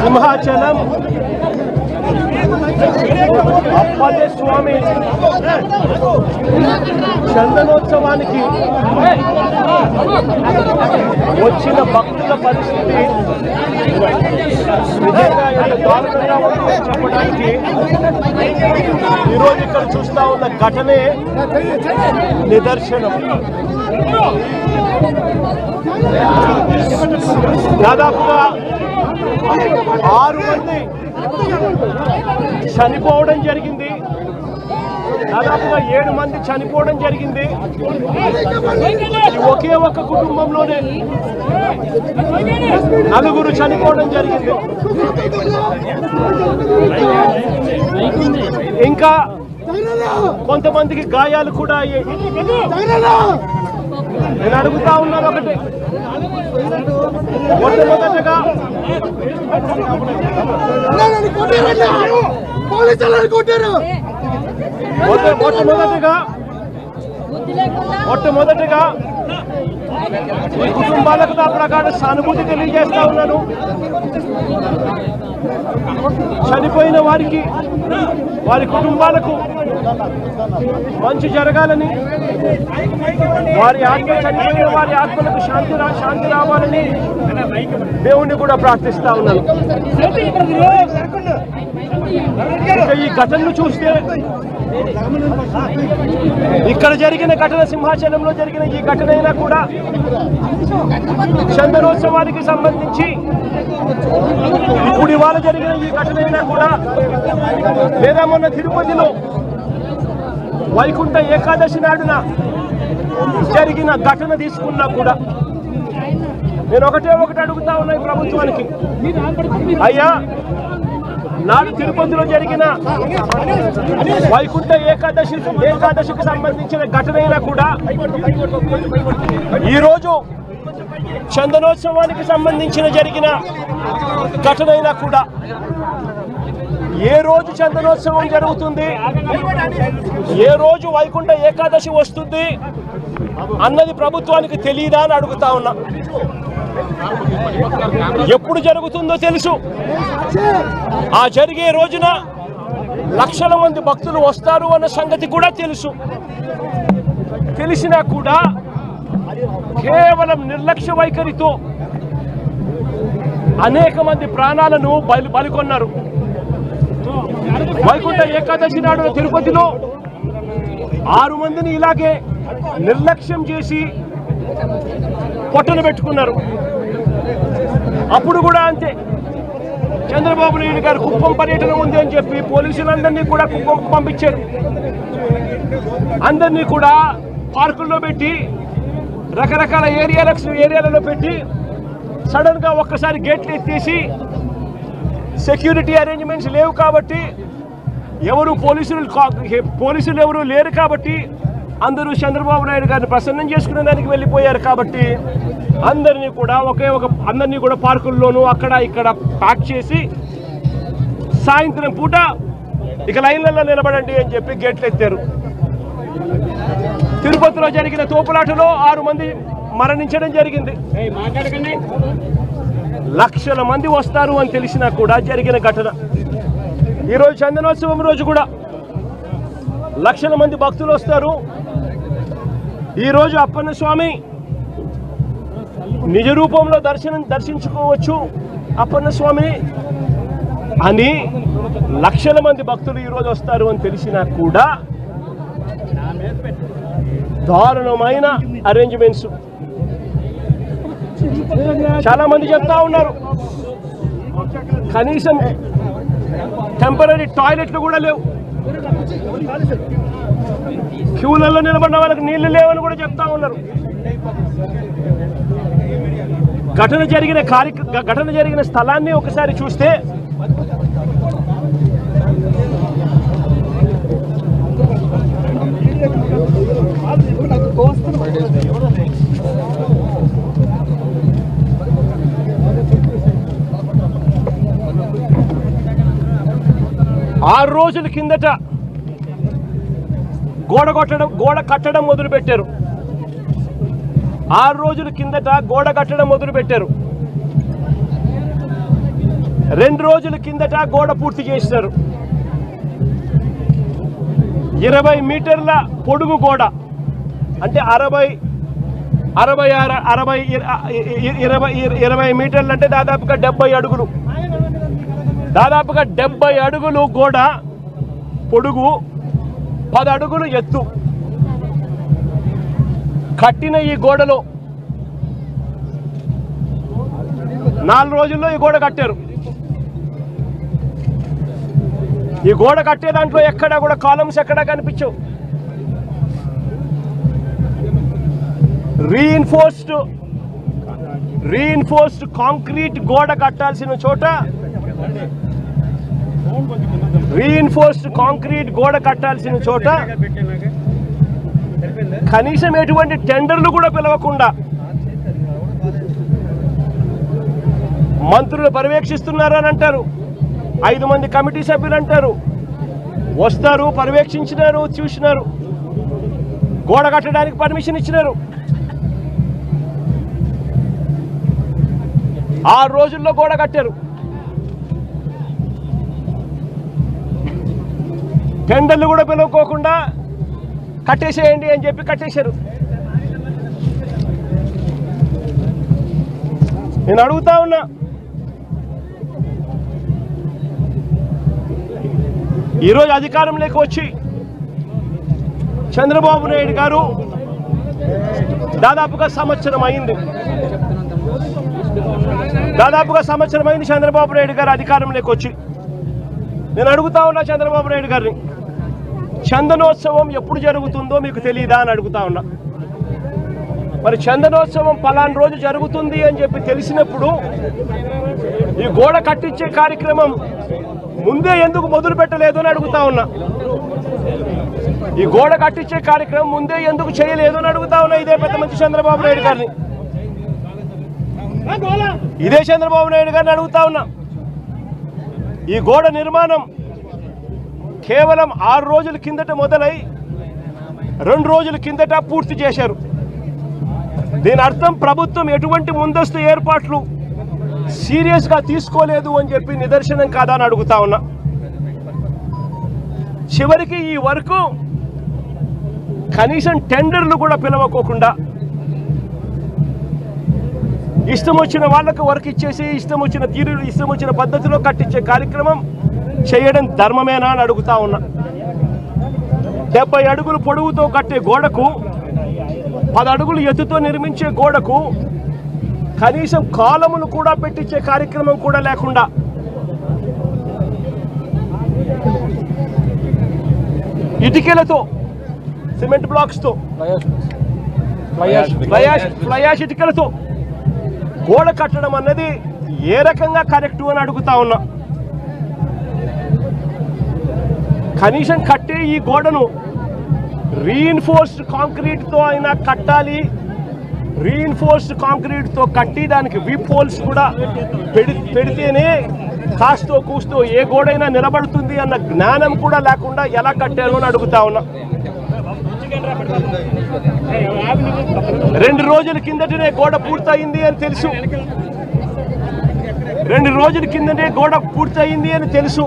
సింహాచలం అప్పన్న స్వామి చందనోత్సవానికి వచ్చిన భక్తుల పరిస్థితి నిజంగా ఎంత దారుణంగా ఉంటుందో చెప్పడానికి ఈరోజు ఇక్కడ చూస్తా ఉన్న ఘటనే నిదర్శనం. దాదాపుగా 6 మంది చనిపోవడం జరిగింది. దాదాపుగా 7 మంది చనిపోవడం జరిగింది. ఒకే ఒక్క కుటుంబంలోనే 4 చనిపోవడం జరిగింది. ఇంకా కొంతమందికి గాయాలు కూడా అయ్యాయి. నేను అడుగుతా ఉన్నాను ఒకటి, మొట్టమొదటిగా ఈ కుటుంబాలకు నా ప్రకారం సానుభూతి తెలియజేస్తా ఉన్నాను. చనిపోయిన వారికి, వారి కుటుంబాలకు మంచి జరగాలని, వారి ఆత్మ చనిపోయిన వారి ఆత్మలకు శాంతి రావాలని దేవుణ్ణి కూడా ప్రార్థిస్తా ఉన్నాను. ఈ ఘటనను చూస్తే, ఇక్కడ జరిగిన ఘటన, సింహాచలంలో జరిగిన ఈ ఘటన అయినా కూడా చందనోత్సవానికి సంబంధించి ఇప్పుడు ఇవాళ జరిగిన ఈ ఘటన అయినా కూడా, లేదా మొన్న తిరుపతిలో వైకుంఠ ఏకాదశి నాడున జరిగిన ఘటన తీసుకున్నా కూడా, నేను ఒకటి అడుగుతా ఉన్నాయి ప్రభుత్వానికి. అయ్యా, నాడు తిరుపతిలో జరిగిన వైకుంఠ ఏకాదశికి సంబంధించిన ఘటన అయినా కూడా, ఈరోజు చందనోత్సవానికి సంబంధించిన జరిగిన ఘటన అయినా కూడా, ఏ రోజు చందనోత్సవం జరుగుతుంది, ఏ రోజు వైకుంఠ ఏకాదశి వస్తుంది అన్నది ప్రభుత్వానికి తెలియదా అని అడుగుతా ఉన్నా. ఎప్పుడు జరుగుతుందో తెలుసు. ఆ జరిగే రోజున లక్షల మంది భక్తులు వస్తారు అన్న సంగతి కూడా తెలుసు. తెలిసినా కూడా కేవలం నిర్లక్ష్య వైఖరితో అనేక మంది ప్రాణాలను బలికొన్నారు. వైకుంఠ ఏకాదశి నాడు తిరుపతిలో 6 మందిని ఇలాగే నిర్లక్ష్యం చేసి పొట్టను పెట్టుకున్నారు. అప్పుడు కూడా అంతే, చంద్రబాబు నాయుడు గారు కుప్పం పర్యటన ఉంది అని చెప్పి పోలీసులందరినీ కూడా కుప్పంకు పంపించారు. అందరినీ కూడా పార్కుల్లో పెట్టి, రకరకాల ఏరియాలలో పెట్టి, సడన్ గా ఒక్కసారి గేట్లు ఎత్తేసి, సెక్యూరిటీ అరేంజ్మెంట్స్ లేవు కాబట్టి, పోలీసులు ఎవరు లేరు కాబట్టి, అందరూ చంద్రబాబు నాయుడు గారిని ప్రసన్నం చేసుకునే దానికి వెళ్ళిపోయారు కాబట్టి, అందరినీ కూడా పార్కుల్లోనూ అక్కడ ఇక్కడ ప్యాక్ చేసి, సాయంత్రం పూట ఇక లైన్లలో నిలబడండి అని చెప్పి గేట్లు ఎత్తారు. తిరుపతిలో జరిగిన తోపులాటలో 6 మంది మరణించడం జరిగింది. లక్షల మంది వస్తారు అని తెలిసినా కూడా జరిగిన ఘటన. ఈరోజు చందనోత్సవం రోజు కూడా లక్షల మంది భక్తులు వస్తారు. ఈరోజు అప్పన్న స్వామి నిజ రూపంలో దర్శించుకోవచ్చు అప్పన్న స్వామిని అని లక్షల మంది భక్తులు ఈరోజు వస్తారు అని తెలిసినా కూడా దారుణమైన అరేంజ్మెంట్స్. చాలా మంది చెప్తా ఉన్నారు, కనీసం టెంపరీ టాయిలెట్లు కూడా లేవు, క్యూలలో నిలబడిన వాళ్ళకి నీళ్లు లేవని కూడా చెప్తా ఉన్నారు. ఘటన జరిగిన స్థలాన్ని ఒకసారి చూస్తే ఆరు రోజుల కిందట గోడ కట్టడం మొదలుపెట్టారు. 6 రోజుల కిందట గోడ కట్టడం మొదలుపెట్టారు. 2 రోజుల కిందట గోడ పూర్తి చేశారు. 20 మీటర్ల పొడుగు గోడ, అంటే 20 మీటర్లు అంటే దాదాపుగా 70 అడుగులు. దాదాపుగా 70 అడుగులు గోడ పొడుగు, 10 అడుగులు ఎత్తు కట్టిన ఈ గోడలో 4 రోజుల్లో ఈ గోడ కట్టారు. ఈ గోడ కట్టే దాంట్లో ఎక్కడా కూడా కాలమ్స్ ఎక్కడా కనిపించవు. రీఇన్ఫోర్స్డ్ కాంక్రీట్ గోడ కట్టాల్సిన చోట కనీసం ఎటువంటి టెండర్లు కూడా పిలవకుండా మంత్రులు పర్యవేక్షిస్తున్నారు అని అంటారు. 5 మంది కమిటీ సభ్యులు అంటారు, వస్తారు, పర్యవేక్షించినారు, చూసినారు, గోడ కట్టడానికి పర్మిషన్ ఇచ్చినారు. 6 రోజుల్లో గోడ కట్టారు. టెండర్లు కూడా పిలువకోకుండా కట్టేసేయండి అని చెప్పి కట్టేశారు. నేను అడుగుతా ఉన్నా, ఈరోజు అధికారంలోకి వచ్చి చంద్రబాబు నాయుడు గారు దాదాపుగా సంవత్సరం అయింది. చంద్రబాబు నాయుడు గారు అధికారంలోకి వచ్చి. నేను అడుగుతా ఉన్నా చంద్రబాబు నాయుడు గారిని, చందనోత్సవం ఎప్పుడు జరుగుతుందో మీకు తెలియదా అని అడుగుతా ఉన్నా. మరి చందనోత్సవం పలానా రోజు జరుగుతుంది అని చెప్పి తెలిసినప్పుడు ఈ గోడ కట్టించే కార్యక్రమం ముందే ఎందుకు మొదలు పెట్టలేదు అని అడుగుతా ఉన్నా. ఈ గోడ కట్టించే కార్యక్రమం ముందే ఎందుకు చేయలేదు అని అడుగుతా ఉన్నా. ఇదే పెద్ద మంచి చంద్రబాబు నాయుడు గారిని, అడుగుతా ఉన్నా. ఈ గోడ నిర్మాణం కేవలం 6 రోజుల కిందట మొదలై 2 రోజుల కిందట పూర్తి చేశారు. దీని అర్థం ప్రభుత్వం ఎటువంటి ముందస్తు ఏర్పాట్లు సీరియస్గా తీసుకోలేదు అని చెప్పి నిదర్శనం కాదా అని అడుగుతా ఉన్నా. చివరికి ఈ వరకు కనీసం టెండర్లు కూడా పిలవకోకుండా ఇష్టం వచ్చిన వాళ్ళకు వర్క్ ఇచ్చేసి ఇష్టం వచ్చిన పద్ధతిలో కట్టించే కార్యక్రమం చేయడం ధర్మమేనా అని అడుగుతా ఉన్నా. 70 అడుగులు పొడవుతో కట్టే గోడకు, 10 అడుగులు ఎత్తుతో నిర్మించే గోడకు కనీసం కాలములు కూడా పెట్టించే కార్యక్రమం కూడా లేకుండా ఇటుకలతో, సిమెంట్ బ్లాక్స్తో, ఫ్లయాష్ ఇటుకలతో గోడ కట్టడం అన్నది ఏ రకంగా కరెక్టు అని అడుగుతా ఉన్నా. కనీసం కట్టే ఈ గోడను రీఇన్ఫోర్స్డ్ కాంక్రీట్తో అయినా కట్టాలి. రీఇన్ఫోర్స్డ్ కాంక్రీట్తో కట్టి దానికి వీప్ హోల్స్ కూడా పెడితేనే కాస్తో కూస్తో ఏ గోడైనా నిలబడుతుంది అన్న జ్ఞానం కూడా లేకుండా ఎలా కట్టారు అని అడుగుతా ఉన్నా. 2 రోజుల కిందటనే గోడ పూర్తయింది అని తెలుసు. 2 రోజుల కిందనే గోడ పూర్తయింది అని తెలుసు.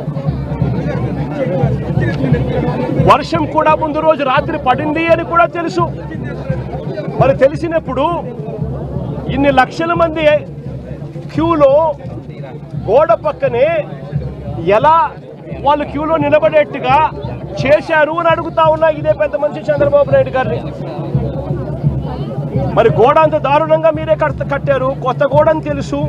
వర్షం కూడా ముందు రోజు రాత్రి పడింది అని కూడా తెలుసు. మరి తెలిసినప్పుడు ఇన్ని లక్షల మంది క్యూలో గోడ పక్కనే ఎలా వాళ్ళు క్యూలో నిలబడేట్టుగా చేశారు అని అడుగుతా ఉన్నా. ఇదే పెద్ద మనిషి చంద్రబాబు నాయుడు గారిని. మరి గోడ అంత దారుణంగా మీరే కట్టారు, కొత్త గోడ అని తెలుసు.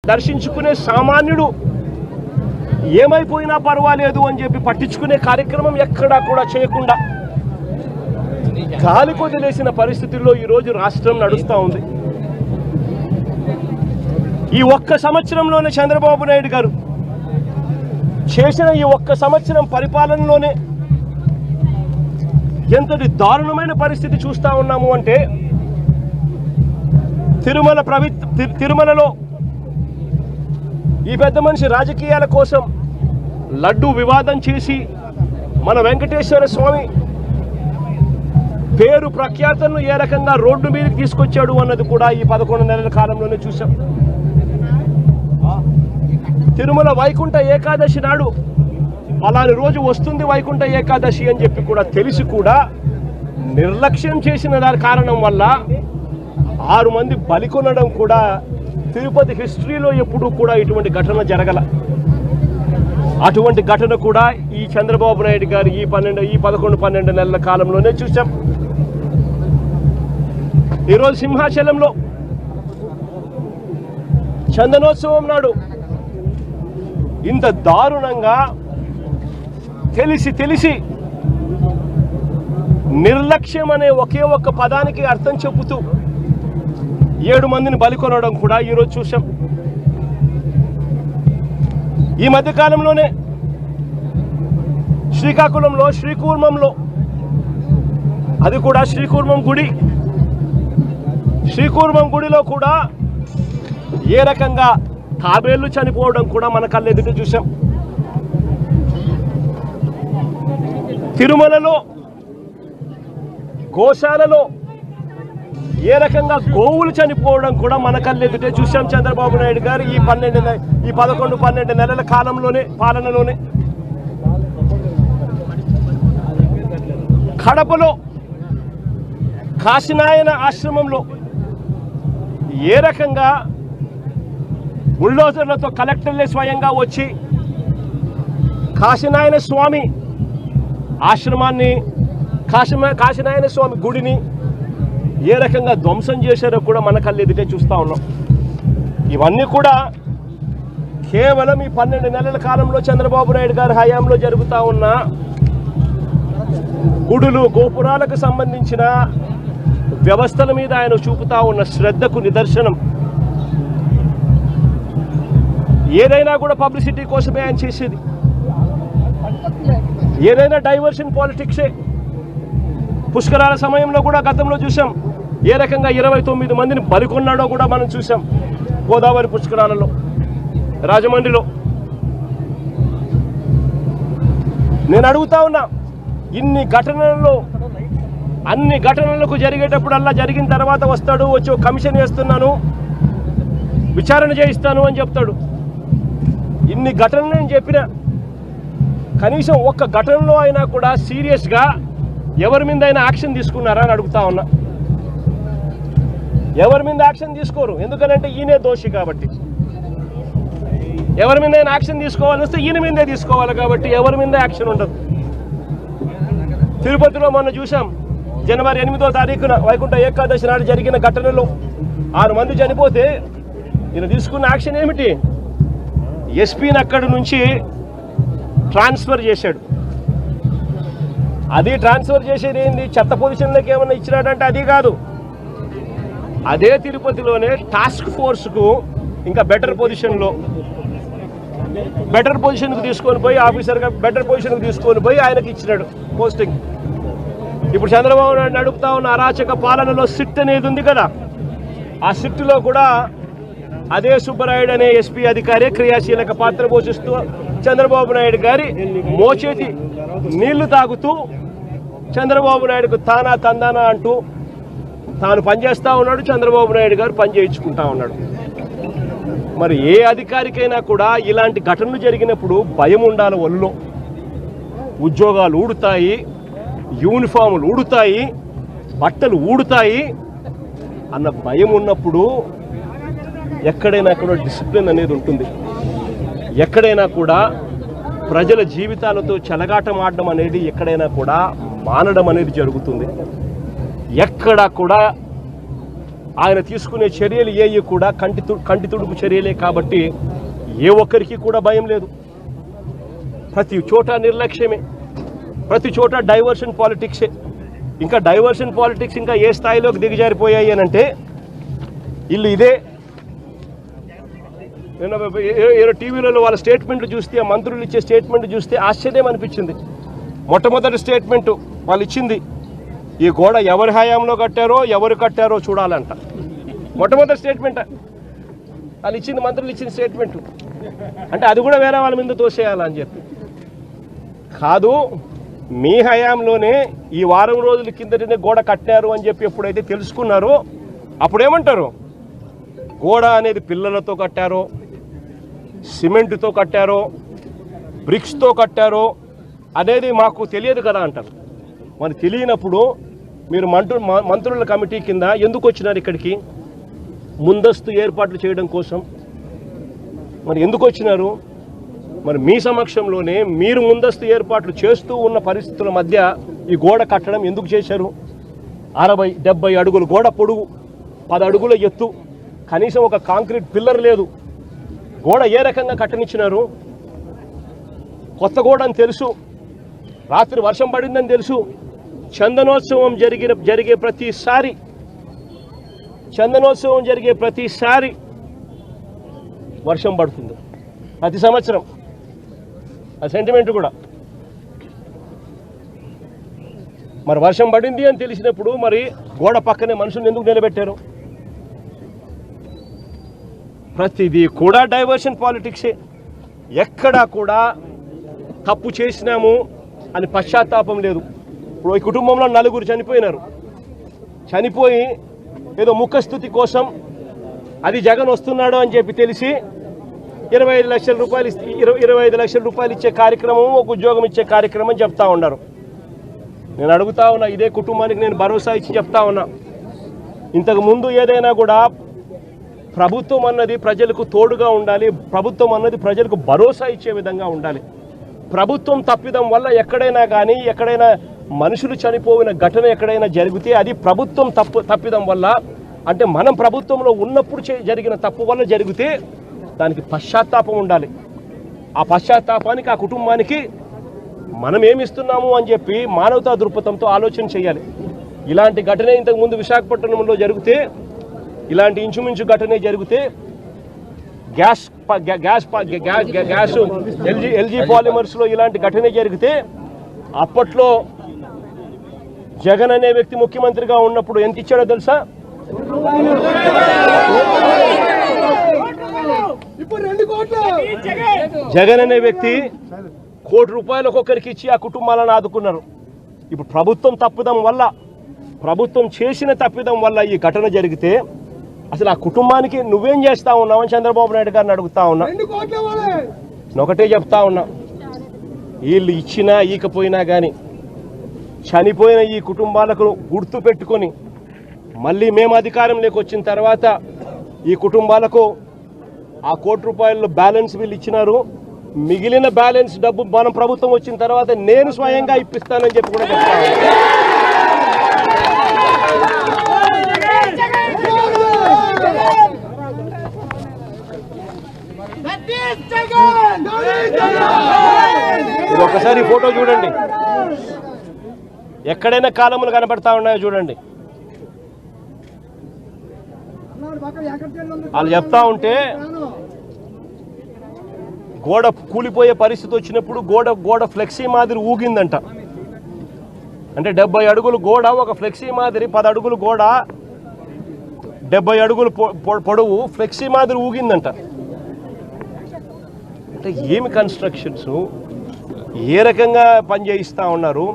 దర్శించుకునే సామాన్యుడు ఏమైపోయినా పర్వాలేదు అని చెప్పి పట్టించుకునే కార్యక్రమం ఎక్కడా కూడా చేయకుండా గాలి కొదిలేసిన పరిస్థితుల్లో ఈరోజు రాష్ట్రం నడుస్తూ ఉంది. ఈ ఒక్క సంవత్సరంలోనే చంద్రబాబు నాయుడు గారు చేసిన ఈ ఒక్క సంవత్సరం పరిపాలనలోనే ఎంతటి దారుణమైన పరిస్థితి చూస్తూ ఉన్నాము అంటే తిరుమలలో ఈ పెద్ద మనిషి రాజకీయాల కోసం లడ్డు వివాదం చేసి మన వెంకటేశ్వర స్వామి పేరు ప్రఖ్యాతలను ఏ రకంగా రోడ్డు మీదకి తీసుకొచ్చాడు అన్నది కూడా ఈ 11 నెలల కాలంలోనే చూసాం. తిరుమల వైకుంఠ ఏకాదశి నాడు అలాంటి రోజు వస్తుంది వైకుంఠ ఏకాదశి అని చెప్పి కూడా తెలిసి కూడా నిర్లక్ష్యం చేసిన దాని కారణం వల్ల 6 మంది బలికొనడం కూడా తిరుపతి హిస్టరీలో ఎప్పుడూ కూడా ఇటువంటి ఘటన జరగల. అటువంటి ఘటన కూడా ఈ చంద్రబాబు నాయుడు గారు ఈ 11-12 నెలల కాలంలోనే చూసాం. ఈరోజు సింహాచలంలో చందనోత్సవం నాడు ఇంత దారుణంగా తెలిసి నిర్లక్ష్యం అనే ఒకే ఒక్క పదానికి అర్థం చెబుతూ 7 మందిని బలికొనడం కూడా ఈరోజు చూసాం. ఈ మధ్యకాలంలోనే శ్రీకాకుళంలో శ్రీకూర్మంలో, అది కూడా శ్రీకూర్మం గుడిలో కూడా ఏ రకంగా తాబేళ్లు చనిపోవడం కూడా మన కళ్ళెదుట చూసాం. తిరుమలలో గోశాలలో ఏ రకంగా గోవులు చనిపోవడం కూడా మన కళ్ళెదుటే చూసాం. చంద్రబాబు నాయుడు గారు ఈ 11-12 నెలల పాలనలోనే కడపలో కాశీనాయన ఆశ్రమంలో ఏ రకంగా బుల్డోజర్లతో కలెక్టర్లే స్వయంగా వచ్చి కాశీనాయన స్వామి ఆశ్రమాన్ని, కాశీనాయన స్వామి గుడిని ఏ రకంగా ధ్వంసం చేశారో కూడా మన కళ్ళెదుటే చూస్తూ ఉన్నాం. ఇవన్నీ కూడా కేవలం ఈ 12 నెలల కాలంలో చంద్రబాబు నాయుడు గారి హయాంలో జరుగుతూ ఉన్న గుడులు గోపురాలకు సంబంధించిన వ్యవస్థల మీద ఆయన చూపుతా ఉన్న శ్రద్ధకు నిదర్శనం. ఏదైనా కూడా పబ్లిసిటీ కోసమే ఆయన చేసేది, ఏదైనా డైవర్షన్ పాలిటిక్సే. పుష్కరాల సమయంలో కూడా గతంలో చూసాం ఏ రకంగా 29 మందిని బలికొన్నాడో కూడా మనం చూసాం. గోదావరి పుష్కరాలలో, రాజమండ్రిలో. నేను అడుగుతా ఉన్నా, అన్ని ఘటనలకు జరిగేటప్పుడల్లా జరిగిన తర్వాత వస్తాడు, వచ్చి ఒక కమిషన్ వేస్తున్నాను, విచారణ చేయిస్తాను అని చెప్తాడు. ఇన్ని ఘటనలు నేను చెప్పిన కనీసం ఒక్క ఘటనలో అయినా కూడా సీరియస్గా ఎవరి మీద అయినా యాక్షన్ తీసుకున్నారా అని అడుగుతా ఉన్నా. ఎవరి మీద యాక్షన్ తీసుకోరు, ఎందుకనంటే ఈయనే దోషి కాబట్టి. ఎవరి మీద అయినా యాక్షన్ తీసుకోవాలని వస్తే ఈయన మీదే తీసుకోవాలి కాబట్టి ఎవరి మీద యాక్షన్ ఉండదు. తిరుపతిలో మొన్న చూసాం, జనవరి 8వ తారీఖున వైకుంఠ ఏకాదశి నాడు జరిగిన ఘటనలో 6 మంది చనిపోతే ఈయన తీసుకున్న యాక్షన్ ఏమిటి? ఎస్పీని అక్కడి నుంచి ట్రాన్స్ఫర్ చేశాడు. అది ట్రాన్స్ఫర్ చేసేది ఏంది? చెత్త పొజిషన్లోకి ఏమన్నా ఇచ్చినాడంటే అది కాదు. అదే తిరుపతిలోనే టాస్క్ ఫోర్స్కు ఇంకా బెటర్ పొజిషన్కు తీసుకొని పోయి ఆఫీసర్గా బెటర్ పొజిషన్కి తీసుకొని పోయి ఆయనకి ఇచ్చినాడు పోస్టింగ్. ఇప్పుడు చంద్రబాబు నాయుడు నడుపుతా ఉన్న అరాచక పాలనలో సిట్ అనేది ఉంది కదా, ఆ సిట్లో కూడా అదే సుబ్బరాయుడు అనే ఎస్పీ అధికారి క్రియాశీలక పాత్ర పోషిస్తూ చంద్రబాబు నాయుడు గారి మోచేతి నీళ్లు తాగుతూ చంద్రబాబు నాయుడుకు తానా తందానా అంటూ తాను పనిచేస్తూ ఉన్నాడు. చంద్రబాబు నాయుడు గారు పని చేయించుకుంటా ఉన్నాడు. మరి ఏ అధికారికైనా కూడా ఇలాంటి ఘటనలు జరిగినప్పుడు భయం ఉండాలి. ఒళ్ళో ఉద్యోగాలు ఊడుతాయి, యూనిఫాములు ఊడుతాయి, బట్టలు ఊడుతాయి అన్న భయం ఉన్నప్పుడు ఎక్కడైనా కూడా డిసిప్లిన్ అనేది ఉంటుంది. ఎక్కడైనా కూడా ప్రజల జీవితాలతో చెలగాటం ఆడడం అనేది ఎక్కడైనా కూడా మానడం అనేది జరుగుతుంది. ఎక్కడా కూడా ఆయన తీసుకునే చర్యలు ఏవి కూడా కంటి తుడుపు చర్యలే కాబట్టి ఏ ఒక్కరికి కూడా భయం లేదు. ప్రతి చోట నిర్లక్ష్యమే, ప్రతి చోట డైవర్షన్ పాలిటిక్సే. ఇంకా డైవర్షన్ పాలిటిక్స్ ఇంకా ఏ స్థాయిలోకి దిగజారిపోయాయి అని అంటే ఇల్లు ఇదే. నేను టీవీలలో వాళ్ళ స్టేట్మెంట్లు చూస్తే, మంత్రులు ఇచ్చే స్టేట్మెంట్ చూస్తే ఆశ్చర్యం అనిపించింది. మొట్టమొదటి స్టేట్మెంటు వాళ్ళు ఇచ్చింది ఈ గోడ ఎవరి హయాంలో కట్టారో ఎవరు కట్టారో చూడాలంట. మొట్టమొదటి స్టేట్మెంట్ వాళ్ళు ఇచ్చింది, మంత్రులు ఇచ్చిన స్టేట్మెంట్. అంటే అది కూడా వేరే వాళ్ళ మీద తోసేయాలని చెప్పి కాదు. మీ హయాంలోనే ఈ వారం రోజుల కిందటనే గోడ కట్టారు అని చెప్పి ఎప్పుడైతే తెలుసుకున్నారో అప్పుడేమంటారు? గోడ అనేది పిల్లలతో కట్టారో, సిమెంట్తో కట్టారో, బ్రిక్స్తో కట్టారో అనేది మాకు తెలియదు కదా అంటారు. మరి తెలియనప్పుడు మీరు మంత్రుల కమిటీ కింద ఎందుకు వచ్చినారు ఇక్కడికి? ముందస్తు ఏర్పాట్లు చేయడం కోసం మరి ఎందుకు వచ్చినారు? మరి మీ సమక్షంలోనే మీరు ముందస్తు ఏర్పాట్లు చేస్తూ ఉన్న పరిస్థితుల మధ్య ఈ గోడ కట్టడం ఎందుకు చేశారు? 60-70 అడుగులు గోడ పొడుగు, 10 అడుగుల ఎత్తు, కనీసం ఒక కాంక్రీట్ పిల్లర్ లేదు. గోడ ఏ రకంగా కట్టనిచ్చినారు? కొత్త గోడ అని తెలుసు, రాత్రి వర్షం పడిందని తెలుసు. చందనోత్సవం జరిగే ప్రతిసారి వర్షం పడుతుంది, ప్రతి సంవత్సరం. ఆ సెంటిమెంట్ కూడా. మరి వర్షం పడింది అని తెలిసినప్పుడు మరి గోడ పక్కనే మనుషులను ఎందుకు నిలబెట్టారు? ప్రతిదీ కూడా డైవర్షన్ పాలిటిక్సే. ఎక్కడా కూడా తప్పు చేసినాము అని పశ్చాత్తాపం లేదు. ఇప్పుడు ఈ కుటుంబంలో 4 చనిపోయినారు. చనిపోయి ఏదో ముఖస్థుతి కోసం అది జగన్ వస్తున్నాడు అని చెప్పి తెలిసి 25 లక్షల రూపాయలు 25 లక్షల రూపాయలు ఇచ్చే కార్యక్రమం, ఒక ఉద్యోగం ఇచ్చే కార్యక్రమం చెప్తా ఉన్నారు. నేను అడుగుతా ఉన్నా, ఇదే కుటుంబానికి నేను భరోసా ఇచ్చి చెప్తా ఉన్నా, ఇంతకు ముందు ఏదైనా కూడా ప్రభుత్వం అన్నది ప్రజలకు తోడుగా ఉండాలి, ప్రభుత్వం అన్నది ప్రజలకు భరోసా ఇచ్చే విధంగా ఉండాలి. ప్రభుత్వం తప్పిదం వల్ల ఎక్కడైనా మనుషులు చనిపోయిన ఘటన ఎక్కడైనా జరిగితే అది ప్రభుత్వం తప్పిదం వల్ల, అంటే మనం ప్రభుత్వంలో ఉన్నప్పుడు జరిగిన తప్పు వల్ల జరిగితే దానికి పశ్చాత్తాపం ఉండాలి. ఆ పశ్చాత్తాపానికి ఆ కుటుంబానికి మనం ఏమిస్తున్నాము అని చెప్పి మానవతా దృక్పథంతో ఆలోచన చేయాలి. ఇలాంటి ఘటనే ఇంతకుముందు విశాఖపట్నంలో జరిగితే, ఇలాంటి ఇంచుమించు ఘటనే జరిగితే గ్యాస్ ఎల్జీ పాలిమర్స్లో ఇలాంటి ఘటనే జరిగితే అప్పట్లో జగన్ అనే వ్యక్తి ముఖ్యమంత్రిగా ఉన్నప్పుడు ఎంత ఇచ్చాడో తెలుసా? జగన్ అనే వ్యక్తి ₹1 కోటి ఒక్కొక్కరికి ఇచ్చి ఆ కుటుంబాలను ఆదుకున్నారు. ఇప్పుడు ప్రభుత్వం చేసిన తప్పిదం వల్ల ఈ ఘటన జరిగితే అసలు ఆ కుటుంబానికి నువ్వేం చేస్తా ఉన్నావని చంద్రబాబు నాయుడు గారిని అడుగుతా ఉన్నా. ఒకటే చెప్తా ఉన్నా, వీళ్ళు ఇచ్చినా ఈకపోయినా కానీ చనిపోయిన ఈ కుటుంబాలకు గుర్తు పెట్టుకొని మళ్ళీ మేము అధికారంలోకి వచ్చిన తర్వాత ఈ కుటుంబాలకు ఆ ₹1 కోటి బ్యాలెన్స్ వీళ్ళు ఇచ్చినారు. మిగిలిన బ్యాలెన్స్ డబ్బు మనం ప్రభుత్వం వచ్చిన తర్వాత నేను స్వయంగా ఇప్పిస్తానని చెప్పి కూడా చెప్తాను. ఇది ఒకసారి ఫోటో చూడండి, ఎక్కడైనా కాలములు కనపడతా ఉన్నాయో చూడండి. వాళ్ళు చెప్తా ఉంటే గోడ కూలిపోయే పరిస్థితి వచ్చినప్పుడు గోడ ఫ్లెక్సీ మాదిరి ఊగిందంట. అంటే 70 అడుగులు గోడ, ఒక ఫ్లెక్సీ మాదిరి 10 అడుగులు గోడ, 70 అడుగులు పొడవు ఫ్లెక్సీ మాదిరి ఊగిందంట. అంటే ఏమి కన్స్ట్రక్షన్స్, ఏ రకంగా పని చేయిస్తూ ఉన్నారు,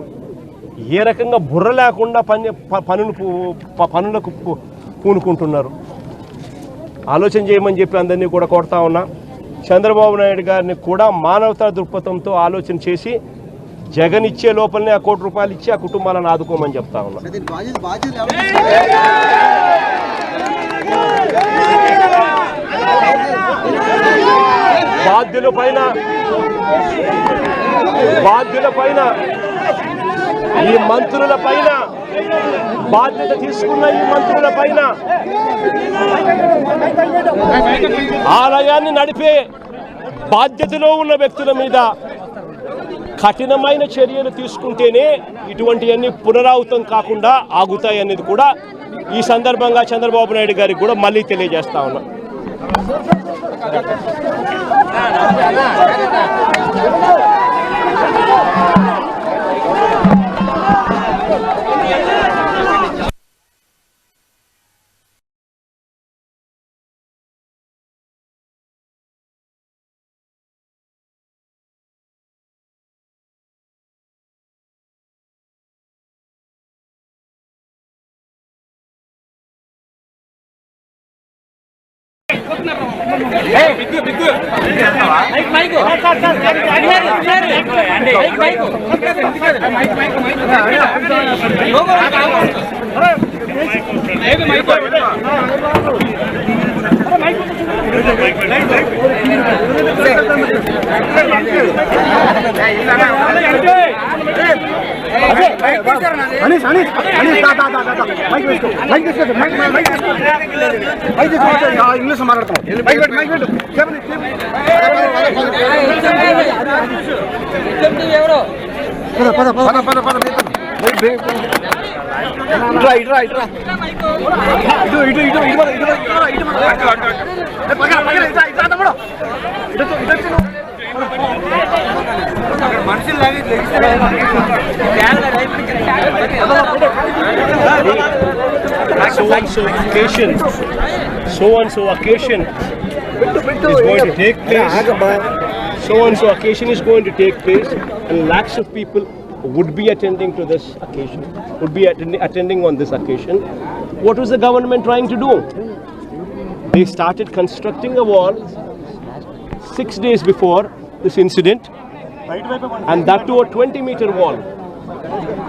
ఏ రకంగా బుర్ర లేకుండా పనులకు పూనుకుంటున్నారు. ఆలోచన చేయమని చెప్పి అందరినీ కూడా కోరుతా ఉన్నా. చంద్రబాబు నాయుడు గారిని కూడా మానవతా దృక్పథంతో ఆలోచన చేసి జగన్ ఇచ్చే లోపలనే ఆ ₹1 కోటి ఇచ్చి ఆ కుటుంబాలను ఆదుకోమని చెప్తా ఉన్నా. బాధ్యుల పైన ఈ మంత్రుల పైన బాధ్యత తీసుకున్న ఈ మంత్రుల పైన ఆలయాన్ని నడిపే బాధ్యతలో ఉన్న వ్యక్తుల మీద కఠినమైన చర్యలు తీసుకుంటేనే ఇటువంటివన్నీ పునరావృతం కాకుండా ఆగుతాయి అనేది కూడా ఈ సందర్భంగా చంద్రబాబు నాయుడు గారికి కూడా మళ్ళీ తెలియజేస్తా ఉన్నా. ఇంగ్లీష్ మాట్లాడతాం So-and-so occasion is going to take place. So-and-so occasion is going to take place, and lakhs of people would be attending to this occasion, would be attending on this occasion. What was the government trying to do? They started constructing a wall 6 days before this incident, and that too a 20-meter wall.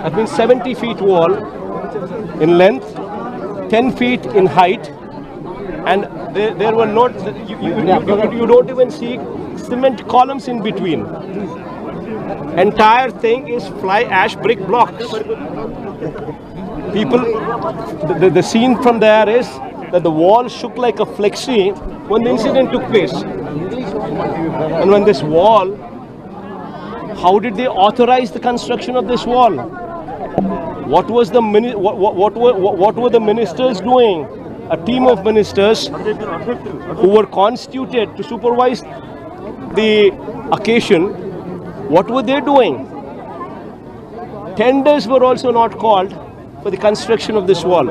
That means 70 feet wall in length, 10 feet in height, and there were not, you don't even see cement columns in between. Entire thing is fly ash brick blocks. People, the scene from there is that the wall shook like a flexi when the incident took place. And when this wall, how did they authorize the construction of this wall? What were the ministers doing? A team of ministers who were constituted to supervise the occasion. What were they doing? Tenders were also not called for the construction of this wall.